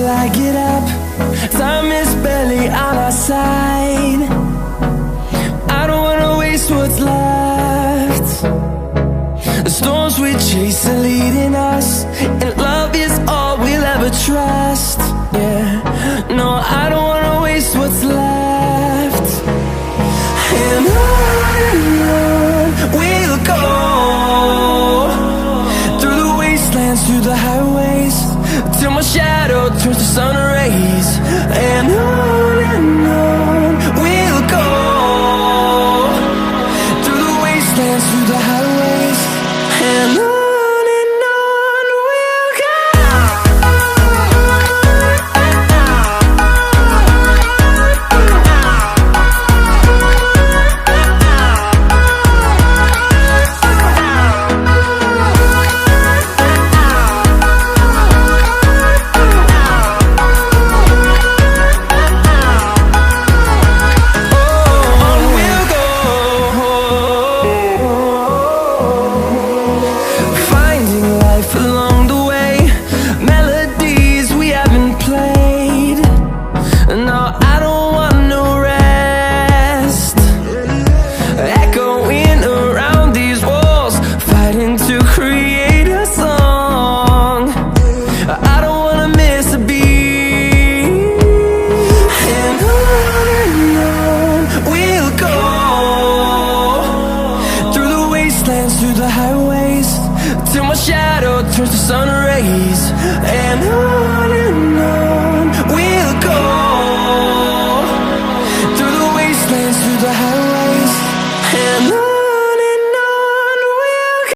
I get up. Time is barely on our side. I don't wanna waste what's left. The storms we chase are leading us, and love is all we'll ever trust. Yeah, no, I don't wanna waste what's left. And on we'll go, through the wastelands, through the highways, till my shadow turns to sun rays. And on we'll go, through the wastelands, through the highways, and on. Along the way, melodies we haven't played. No, I don't want no rest. Echoing around these walls, fighting to create a song. I don't wanna miss a beat. And on we'll go, through the wastelands, through the highways, till my shadow turns to sun rays. And on we'll go, through the wastelands, through the highways, and on.